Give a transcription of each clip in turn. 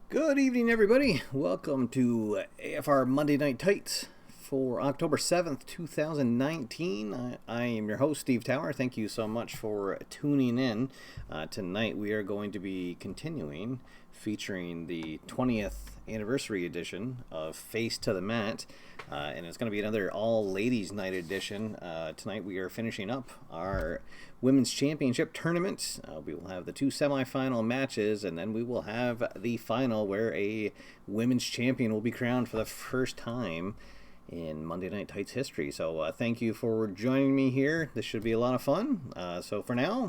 Good evening, everybody. Welcome to AFR Monday Night Tights for October 7th, 2019. I am your host, Steve Tower. Thank you so much for tuning in. Tonight we are going to be continuing featuring the 20th anniversary edition of Face to the Mat. And it's going to be another all-ladies night edition. Tonight we are finishing up our Women's Championship tournament. We will have the two semifinal matches, and then we will have the final where a women's champion will be crowned for the first time in Monday Night Tights history. So thank you for joining me here. This should be a lot of fun. So for now,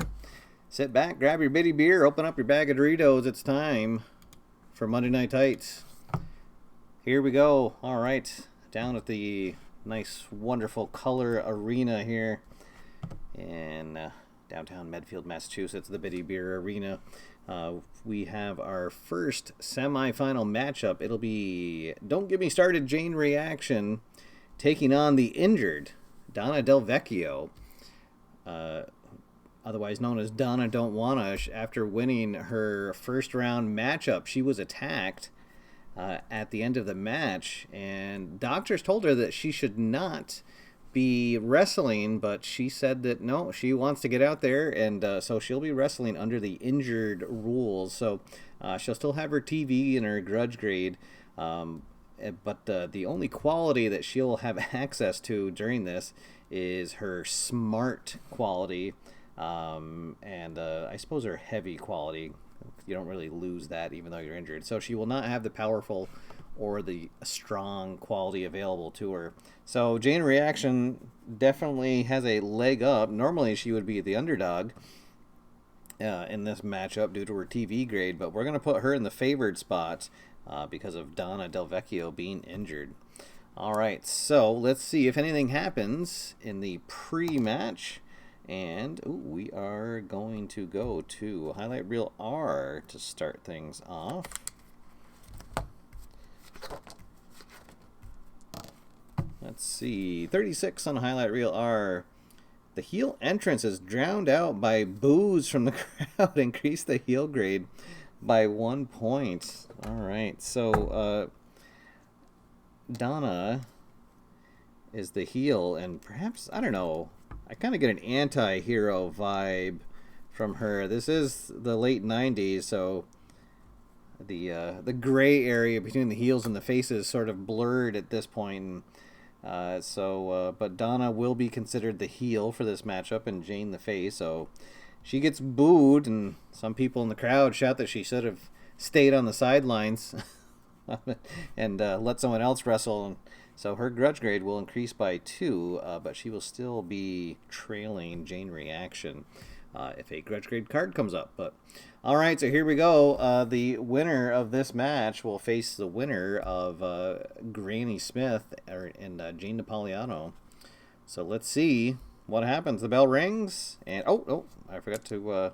sit back, grab your bitty beer, open up your bag of Doritos. It's time for Monday Night Tights. Here we go. All right. Down at the nice, wonderful Color Arena here in downtown Medfield, Massachusetts, the Bitty Beer Arena. We have our first semifinal matchup. It'll be Don't Get Me Started Jane Reaction taking on the injured Donna Delvecchio, otherwise known as Donna Don't Wanna. After winning her first round matchup, she was attacked at the end of the match, and doctors told her that she should not be wrestling, but she said that no, she wants to get out there, and so she'll be wrestling under the injured rules. So she'll still have her TV and her grudge grade, but the only quality that she'll have access to during this is her smart quality, and I suppose her heavy quality. You don't really lose that even though you're injured. So she will not have the powerful or the strong quality available to her. So Jane Reaction definitely has a leg up. Normally she would be the underdog in this matchup due to her TV grade, but we're going to put her in the favored spot because of Donna Delvecchio being injured. All right, so let's see if anything happens in the pre-match. And we are going to go to Highlight Reel R to start things off. Let's see, 36 on Highlight Reel R. The heel entrance is drowned out by boos from the crowd. Increase the heel grade by 1 point. All right, so Donna is the heel, and perhaps, I don't know, I kind of get an anti-hero vibe from her. This is the late 90s, so the gray area between the heels and the faces is sort of blurred at this point. But Donna will be considered the heel for this matchup and Jane the face, so she gets booed, and some people in the crowd shout that she should have stayed on the sidelines and let someone else wrestle. And so her grudge grade will increase by 2, but she will still be trailing Jane Reaction if a grudge grade card comes up. But all right, so here we go. The winner of this match will face the winner of Granny Smith and Jane Napoliello. So let's see what happens. The bell rings, and oh, I forgot to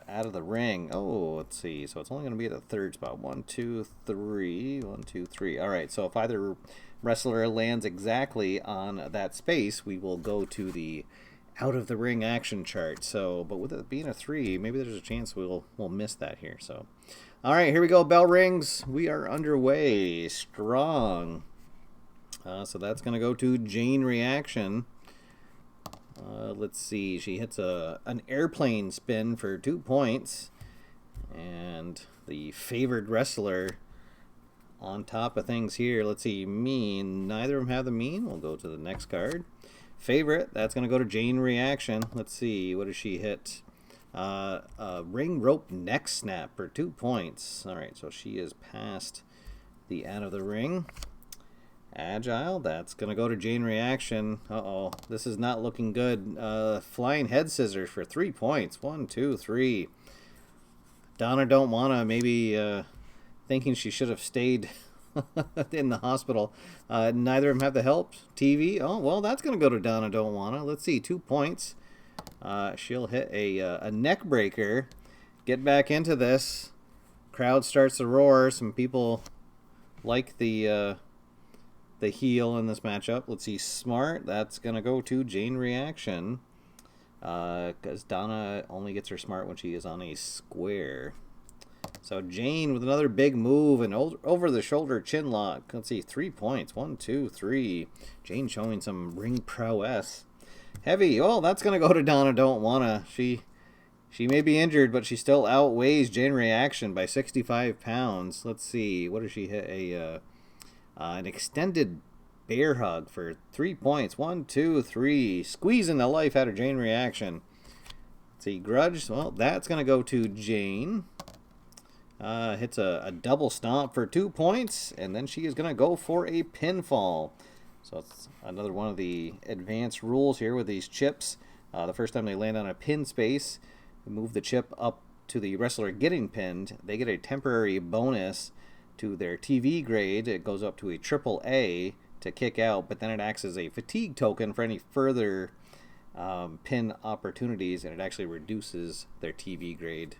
out of the ring. Oh, let's see. So it's only going to be at the third spot. 1, 2, 3. 1, 2, 3. All right. So if either wrestler lands exactly on that space, we will go to the out of the ring action chart. So, but with it being a 3, maybe there's a chance we'll miss that here. So, all right, here we go. Bell rings. We are underway. Strong. So that's going to go to Jane Reaction. Let's see. She hits an airplane spin for 2 points. And the favored wrestler on top of things here. Let's see. Mean. Neither of them have the mean. We'll go to the next card. Favorite. That's going to go to Jane Reaction. Let's see. What does she hit? Ring rope neck snap for 2 points. All right. So she is past the out of the ring. Agile, that's going to go to Jane Reaction. Uh-oh, this is not looking good. Flying head scissors for 3 points. 1, 2, 3. Donna don't wanna, maybe thinking she should have stayed in the hospital. Neither of them have the help. TV, oh, well, that's going to go to Donna don't wanna. Let's see, 2 points. She'll hit a neck breaker. Get back into this. Crowd starts to roar. Some people like the heel in this matchup. Let's see, Smart. That's going to go to Jane Reaction. Because Donna only gets her Smart when she is on a square. So Jane with another big move and over-the-shoulder chin lock. Let's see, 3 points. 1, 2, 3. Jane showing some ring prowess. Heavy. Oh, that's going to go to Donna don't wanna. She may be injured, but she still outweighs Jane Reaction by 65 pounds. Let's see. What does she hit? An extended bear hug for 3 points. 1, 2, 3. Squeezing the life out of Jane Reaction. Let's see, grudge. Well, that's going to go to Jane. Hits a double stomp for 2 points. And then she is going to go for a pinfall. So it's another one of the advanced rules here with these chips. The first time they land on a pin space, move the chip up to the wrestler getting pinned. They get a temporary bonus to their TV grade. It goes up to a AAA to kick out, but then it acts as a fatigue token for any further pin opportunities, and it actually reduces their TV grade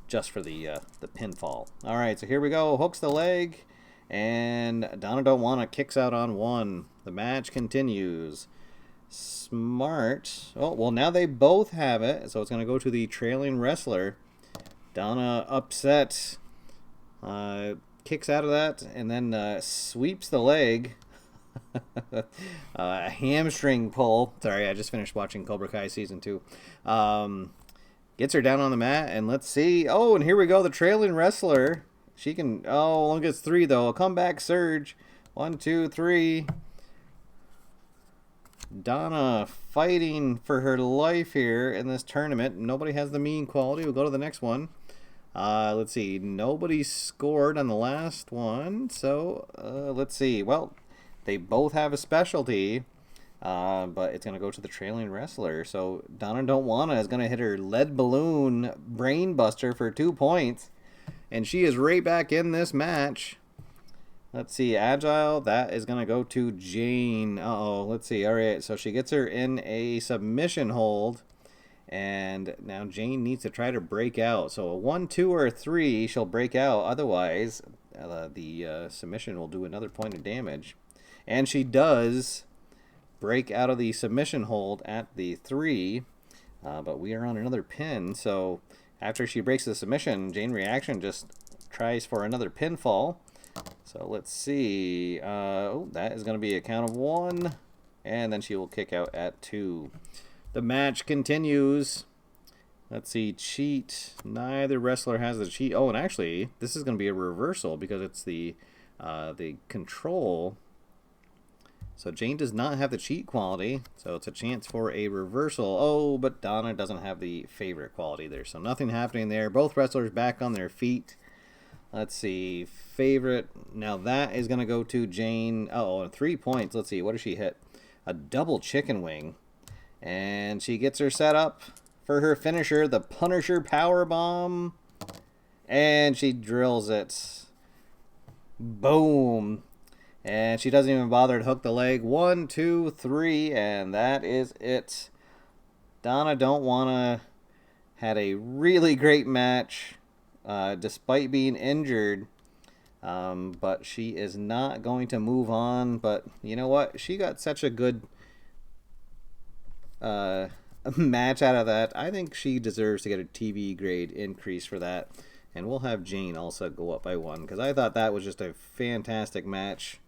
just for the pinfall. All right, so here we go. Hooks the leg, and Donna don't wanna kicks out on 1. The match continues. Smart. Oh, well, now they both have it, so it's going to go to the trailing wrestler. Donna upset. Kicks out of that and then sweeps the leg. A hamstring pull. Sorry, I just finished watching Cobra Kai Season 2. Gets her down on the mat, and let's see. Oh, and here we go. The trailing wrestler. She can... Oh, only gets 3, though. A comeback surge. 1, 2, 3. Donna fighting for her life here in this tournament. Nobody has the mean quality. We'll go to the next one. Let's see. Nobody scored on the last one. So, let's see. Well, they both have a specialty. But it's going to go to the trailing wrestler. So, Donna Don't Wanna is going to hit her lead balloon brain buster for 2 points. And she is right back in this match. Let's see. Agile. That is going to go to Jane. Uh-oh. Let's see. All right. So, she gets her in a submission hold. And now Jane needs to try to break out. So a 1, 2, or 3, she'll break out. Otherwise, the submission will do another point of damage. And she does break out of the submission hold at the 3. But we are on another pin. So after she breaks the submission, Jane Reaction just tries for another pinfall. So let's see. Oh, that is going to be a count of 1. And then she will kick out at 2. The match continues. Let's see, cheat. Neither wrestler has the cheat. Oh, and actually, this is going to be a reversal because it's the control So Jane does not have the cheat quality, so it's a chance for a reversal. Oh, but Donna doesn't have the favorite quality there, so nothing happening there. Both wrestlers back on their feet. Let's see, favorite. Now that is going to go to Jane. Oh, 3 points. Let's see, what does she hit? A double chicken wing. And she gets her set up for her finisher, the Punisher Powerbomb. And she drills it. Boom. And she doesn't even bother to hook the leg. 1, 2, 3, and that is it. Donna Don't Wanna had a really great match, despite being injured. But she is not going to move on. But you know what? She got such a good match out of that. I think she deserves to get a TV grade increase for that. And we'll have Jane also go up by 1, because I thought that was just a fantastic match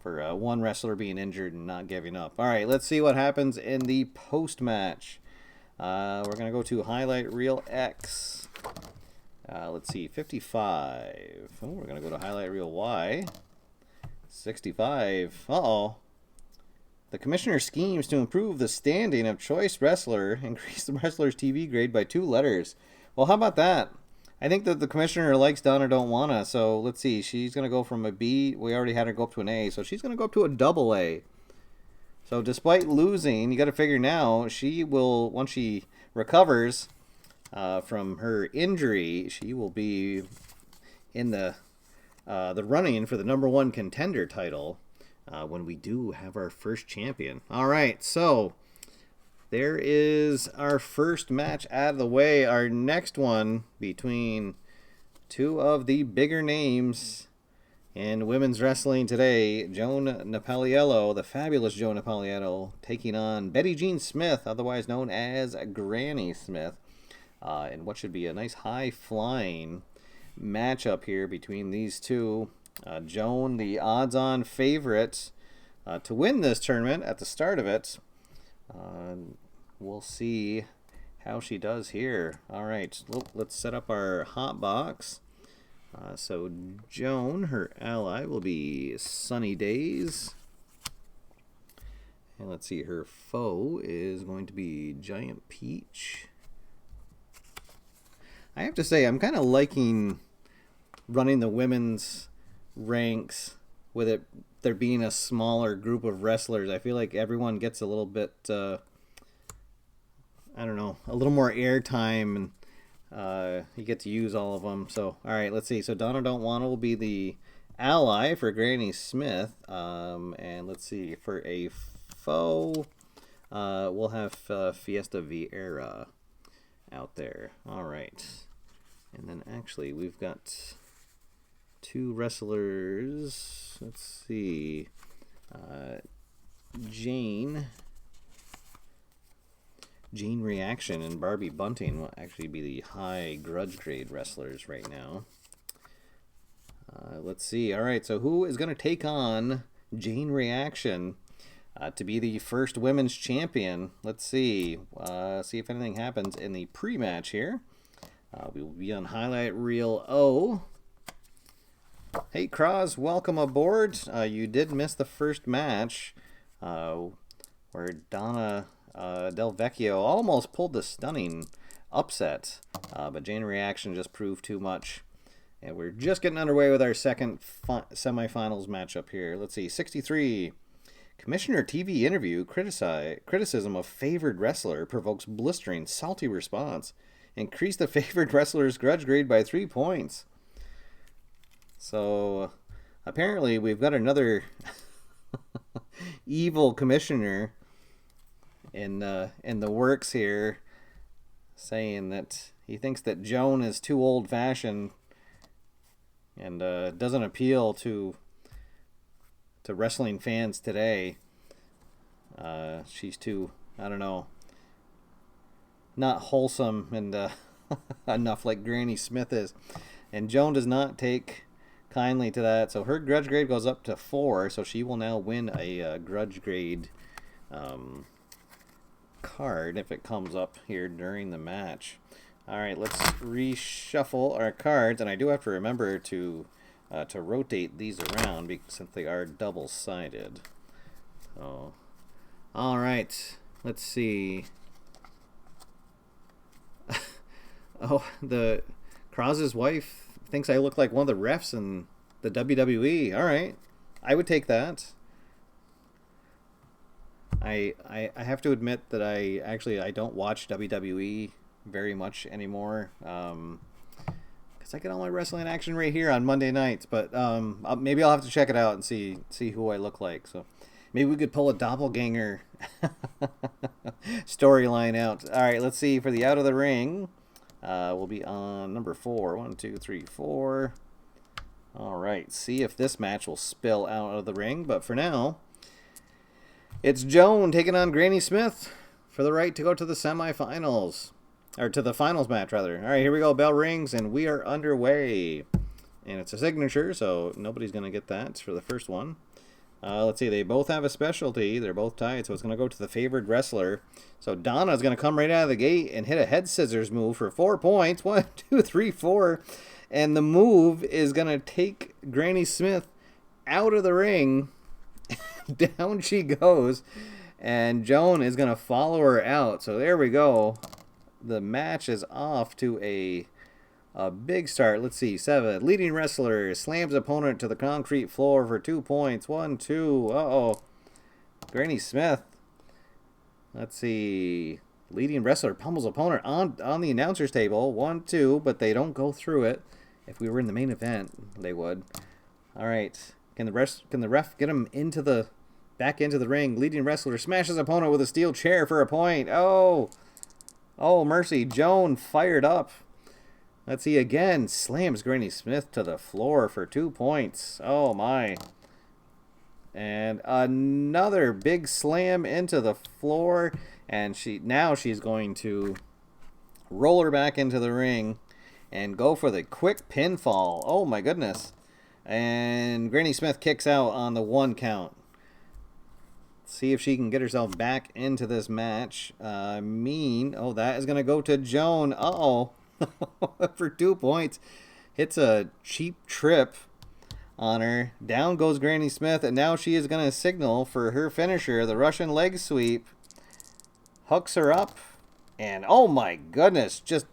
for one wrestler being injured and not giving up. All right, let's see what happens in the post-match. We're going to go to Highlight Reel X. Let's see, 55. Oh, we're going to go to Highlight Reel Y. 65. Uh-oh. The commissioner schemes to improve the standing of choice wrestler, increase the wrestler's TV grade by 2 letters. Well, how about that? I think that the commissioner likes Donna Don't Wanna, so let's see. She's going to go from a B. We already had her go up to an A, so she's going to go up to a double A. So despite losing, you got to figure now, she will, once she recovers from her injury, she will be in the running for the #1 contender title when we do have our first champion. All right, so there is our first match out of the way. Our next one between 2 of the bigger names in women's wrestling today. Joan Napoliello, the Fabulous Joan Napoliello, taking on Betty Jean Smith, otherwise known as Granny Smith. And what should be a nice high-flying matchup here between these two. Joan, the odds-on favorite to win this tournament at the start of it. We'll see how she does here. All right, let's set up our hot box. So Joan, her ally will be Sunny Days. And let's see, her foe is going to be Giant Peach. I have to say, I'm kind of liking running the women's ranks with it there being a smaller group of wrestlers. I feel like everyone gets a little bit, I don't know, a little more airtime, and you get to use all of them. So, all right, let's see. So Donna Don't Wanna will be the ally for Granny Smith. And let's see, for a foe, we'll have Fiesta Vieira out there. All right. And then actually we've got 2 wrestlers. Let's see. Jane Reaction and Barbie Bunting will actually be the high grudge grade wrestlers right now. Let's see. All right, so who is going to take on Jane Reaction to be the first women's champion? Let's see. See if anything happens in the pre-match here. We will be on Highlight Reel O. Hey, Cross, welcome aboard. You did miss the first match where Donna Delvecchio almost pulled the stunning upset, but Jane Reaction just proved too much. And we're just getting underway with our second semifinals matchup here. Let's see, 63. Commissioner TV interview criticism of favored wrestler provokes blistering, salty response. Increase the favored wrestler's grudge grade by 3 points. So apparently we've got another evil commissioner in the works here, saying that he thinks that Joan is too old-fashioned and doesn't appeal to wrestling fans today. She's too, I don't know, not wholesome and enough like Granny Smith is. And Joan does not take kindly to that, so her grudge grade goes up to 4, so she will now win a grudge grade card if it comes up here during the match. All right, let's reshuffle our cards, and I do have to remember to rotate these around since they are double-sided. So, all right. Let's see. Oh, the Krause's wife thinks I look like one of the refs in the WWE. All right, I would take that. I have to admit that I don't watch WWE very much anymore. Because I get all my wrestling action right here on Monday nights. But maybe I'll have to check it out and see who I look like. So maybe we could pull a doppelganger storyline out. All right, let's see. For the out of the ring, we'll be on number 4. 1, 2, 3, 4. All right, see if this match will spill out of the ring. But for now, it's Joan taking on Granny Smith for the right to go to the semifinals. Or to the finals match, rather. All right, here we go. Bell rings, and we are underway. And it's a signature, so nobody's going to get that. It's for the first one. Let's see. They both have a specialty. They're both tied, so it's going to go to the favored wrestler. So Donna's going to come right out of the gate and hit a head scissors move for 4 points. 1, 2, 3, 4. And the move is going to take Granny Smith out of the ring. Down she goes. And Joan is going to follow her out. So there we go. The match is off to a big start. Let's see. 7. Leading wrestler slams opponent to the concrete floor for 2 points. 1, 2. Uh-oh. Granny Smith. Let's see. Leading wrestler pummels opponent on the announcer's table. 1, 2. But they don't go through it. If we were in the main event, they would. All right. Can the ref get him back into the ring? Leading wrestler smashes opponent with a steel chair for a point. Oh. Oh, mercy. Joan fired up. Let's see again. Slams Granny Smith to the floor for 2 points. Oh, my. And another big slam into the floor. And she's going to roll her back into the ring and go for the quick pinfall. Oh, my goodness. And Granny Smith kicks out on the 1 count. See if she can get herself back into this match. Oh, that is going to go to Joan. Uh-oh. For 2 points. Hits a cheap trip on her. Down goes Granny Smith, and now she is going to signal for her finisher, the Russian leg sweep. Hooks her up, and oh my goodness, just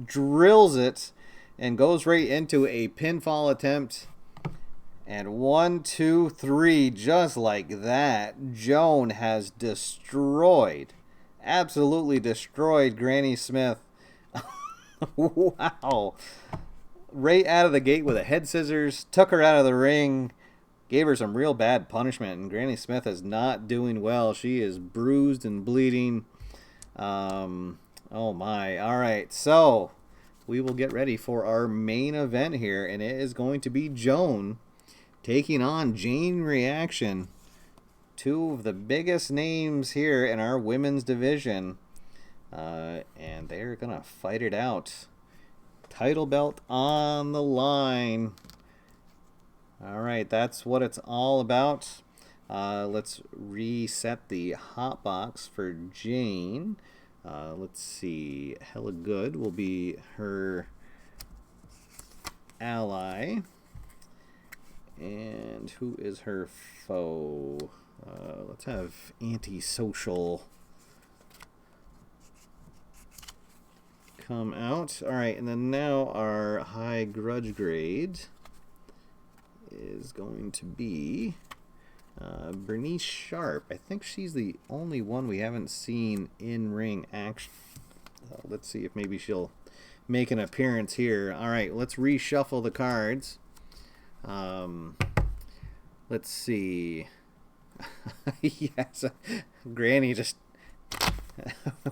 drills it and goes right into a pinfall attempt. And 1, 2, 3, just like that, Joan has absolutely destroyed Granny Smith. Wow. Right out of the gate with a head scissors, took her out of the ring, gave her some real bad punishment, and Granny Smith is not doing well. She is bruised and bleeding. Oh my. All right, so we will get ready for our main event here, and it is going to be Joan taking on Jane Reaction, 2 of the biggest names here in our women's division. And they're going to fight it out. Title belt on the line. All right, that's what it's all about. Let's reset the hot box for Jane. Let's see. Hella Good will be her ally. And who is her foe? Let's have Antisocial come out. All right, and then now our high grudge grade is going to be Bernice Sharp. I think she's the only one we haven't seen in ring action. Let's see if maybe she'll make an appearance here. All right, let's reshuffle the cards. Let's see. Yes, Granny just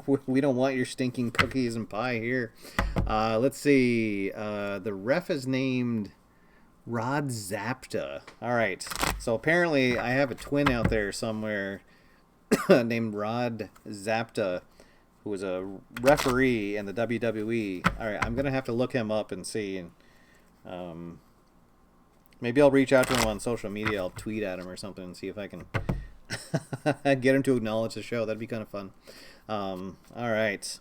we don't want your stinking cookies and pie here. Let's see. The ref is named Rod Zapta. All right. So apparently I have a twin out there somewhere named Rod Zapta, who was a referee in the WWE. All right. I'm going to have to look him up and see. And maybe I'll reach out to him on social media. I'll tweet at him or something and see if I can get him to acknowledge the show. That'd be kind of fun. All right.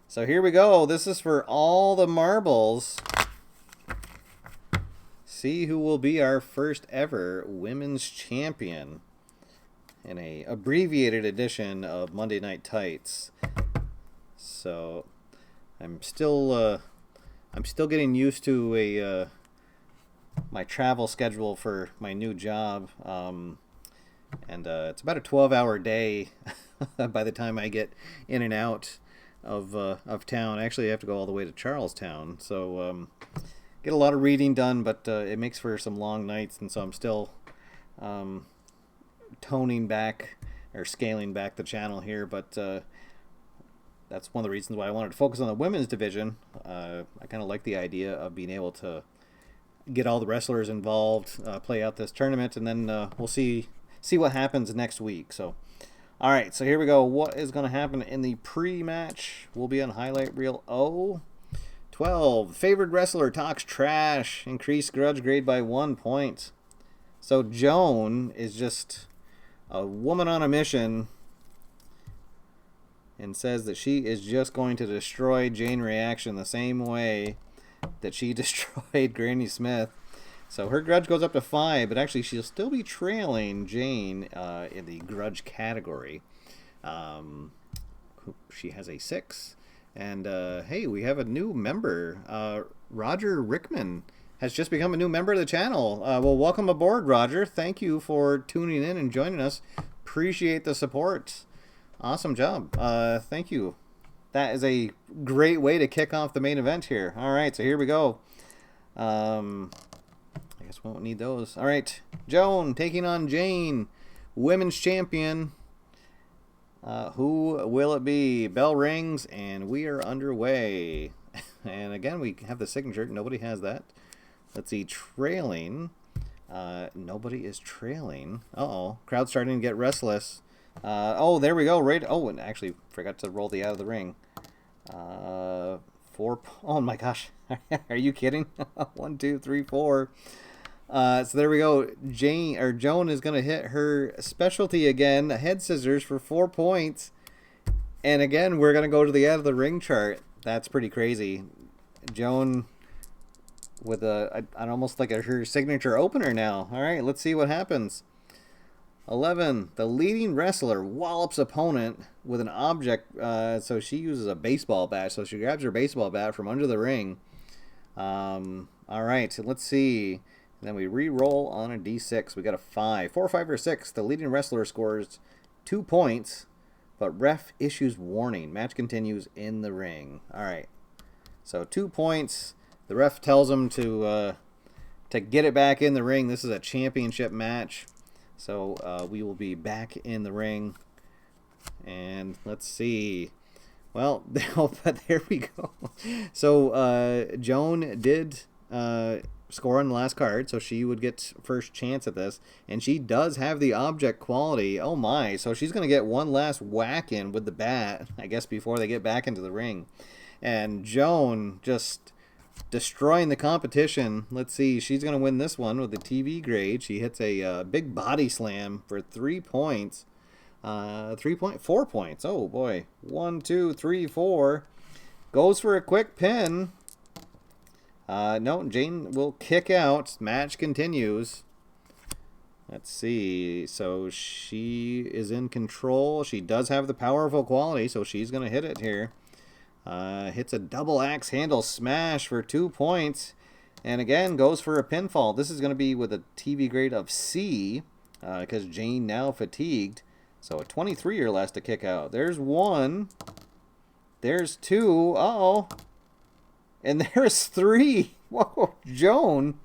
So here we go. This is for all the marbles. See who will be our first ever women's champion. in a abbreviated edition of Monday Night Tights. So I'm still getting used to my travel schedule for my new job, and it's about a 12-hour day by the time I get in and out of town. Actually, I have to go all the way to Charlestown, so get a lot of reading done, but it makes for some long nights, and so I'm still toning back or scaling back the channel here, but that's one of the reasons why I wanted to focus on the women's division. I kind of like the idea of being able to get all the wrestlers involved, play out this tournament, and then we'll see what happens next week. So, all right, so here we go. What is going to happen in the pre-match? We'll be on highlight reel 12. Favored wrestler talks trash. Increased grudge grade by 1 point. So Joan is just a woman on a mission and says that she is just going to destroy Jane Reaction the same way that she destroyed Granny Smith. So her grudge goes up to 5, but actually she'll still be trailing Jane in the grudge category. She has a 6. And hey, we have a new member. Roger Rickman has just become a new member of the channel. Well, welcome aboard, Roger. Thank you for tuning in and joining us. Appreciate the support. Awesome job. Thank you. That is a great way to kick off the main event here. All right, so here we go. I guess we won't need those. All right, Joan taking on Jane, women's champion. Who will it be? Bell rings, and we are underway. And again, we have the signature. Nobody has that. Let's see, trailing. Nobody is trailing. Uh-oh, crowd's starting to get restless. Oh, there we go. Right. Oh, and actually forgot to roll the out of the ring. 4. Oh my gosh. Are you kidding? 1, 2, 3, 4. So there we go. Joan is going to hit her specialty again, head scissors for 4 points. And again, we're going to go to the out of the ring chart. That's pretty crazy. Joan with I'd almost like her signature opener now. All right, let's see what happens. 11. The leading wrestler wallops opponent with an object. So she uses a baseball bat. So she grabs her baseball bat from under the ring. All right, so let's see. And then we re-roll on a d6. We got a 5. 4, 5, or 6. The leading wrestler scores 2 points, but ref issues warning. Match continues in the ring. All right. So 2 points. The ref tells him to get it back in the ring. This is a championship match. So we will be back in the ring. And let's see. Well, but there we go. So Joan did score on the last card, so she would get first chance at this. And she does have the object quality. Oh my. So she's going to get one last whack in with the bat, I guess, before they get back into the ring. And Joan just destroying the competition. Let's see. She's going to win this one with the TV grade. She hits a big body slam for 3 points. 4 points. Oh boy. 1, 2, 3, 4. Goes for a quick pin. No, Jane will kick out. Match continues. Let's see. So she is in control. She does have the powerful quality, so she's going to hit it here. Hits a double axe handle smash for 2 points. And again, goes for a pinfall. This is going to be with a TV grade of C, because Jane now fatigued. So a 23 or less to kick out. There's 1. There's 2. Uh-oh. And there's 3. Whoa, Joan.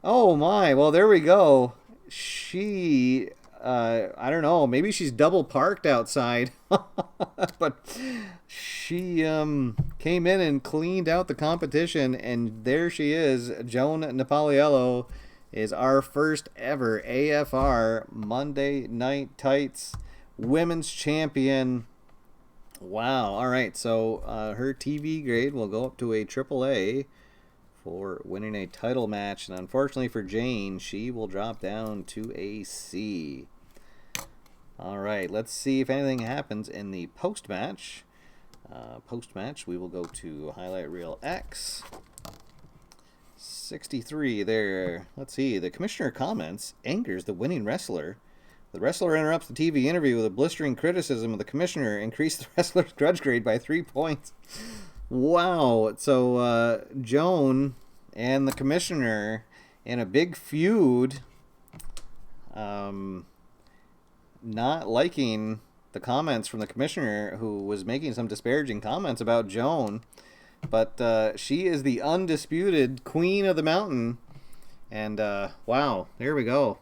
Oh my. Well, there we go. She, I don't know. Maybe she's double parked outside. But she came in and cleaned out the competition. And there she is. Joan Napoliello is our first ever AFR Monday Night Tights Women's Champion. Wow. All right. So her TV grade will go up to a AAA for winning a title match. And unfortunately for Jane, she will drop down to a C. All right. Let's see if anything happens in the post-match. Post-match, we will go to highlight reel X. 63 there. Let's see. The commissioner comments angers the winning wrestler The wrestler interrupts the TV interview with a blistering criticism of the commissioner, increased the wrestler's grudge grade by 3 points. Wow. So Joan and the commissioner in a big feud, not liking the comments from the commissioner, who was making some disparaging comments about Joan. But she is the undisputed queen of the mountain. And wow, there we go.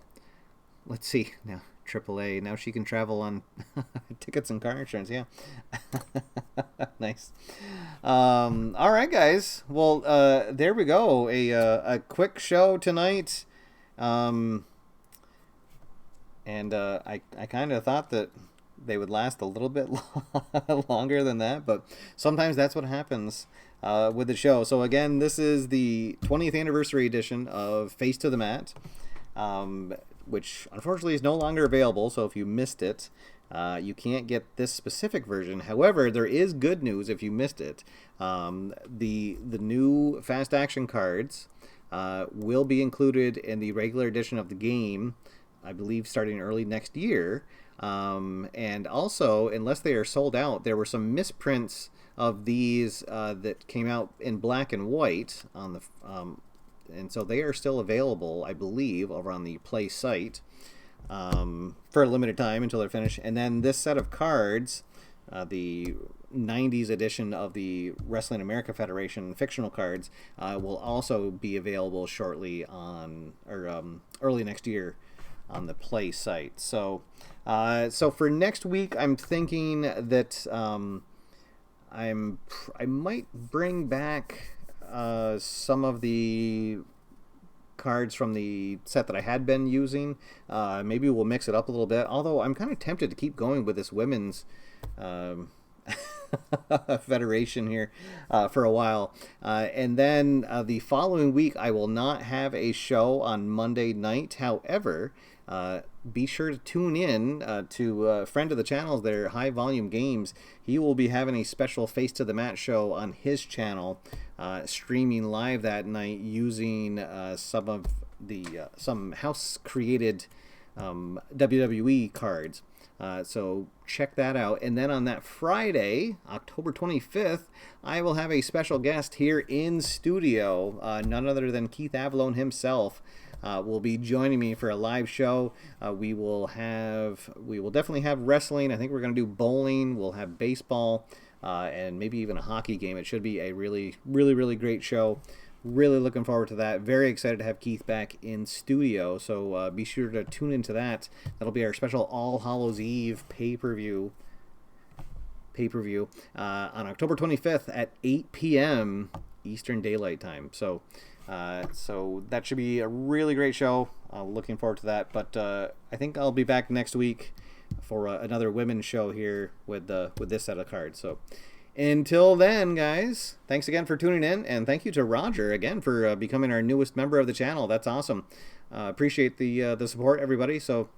Let's see now. AAA. Now she can travel on tickets and car insurance. Yeah. Nice. All right, guys. Well, there we go. A quick show tonight. And I kind of thought that they would last a little bit longer than that, but sometimes that's what happens with the show. So again, this is the 20th anniversary edition of Face to the Mat. Which unfortunately is no longer available, so if you missed it, you can't get this specific version. However, there is good news if you missed it. The new fast action cards will be included in the regular edition of the game, I believe starting early next year. And also, unless they are sold out, there were some misprints of these that came out in black and white on the and so they are still available, I believe, over on the Play site for a limited time until they're finished. And then this set of cards, the 90s edition of the Wrestling America Federation fictional cards, will also be available shortly on, or early next year on the Play site. So, so for next week, I'm thinking that I might bring back some of the cards from the set that I had been using. Maybe we'll mix it up a little bit, although I'm kind of tempted to keep going with this women's federation here for a while. And then the following week, I will not have a show on Monday night. However, be sure to tune in to a friend of the channel there, High Volume Games. He will be having a special Face to the Mat show on his channel, streaming live that night using some of the some house created WWE cards. So check that out. And then on that Friday, October 25th, I will have a special guest here in studio, none other than Keith Avalone himself. Will be joining me for a live show. We will definitely have wrestling. I think we're going to do bowling. We'll have baseball, and maybe even a hockey game. It should be a really, really, really great show. Really looking forward to that. Very excited to have Keith back in studio. So be sure to tune into that. That'll be our special All Hallows Eve pay-per-view on October 25th at 8 p.m. Eastern Daylight Time. So that should be a really great show. Looking forward to that. But I think I'll be back next week for another women's show here with this set of cards. So until then, guys, thanks again for tuning in, and thank you to Roger again for becoming our newest member of the channel. That's awesome. Appreciate the support, everybody. So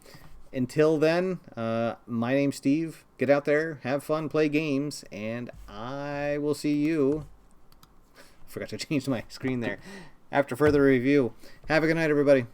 until then, my name's Steve. Get out there, have fun, play games, and I will see you. Forgot to change my screen there. After further review. Have a good night, everybody.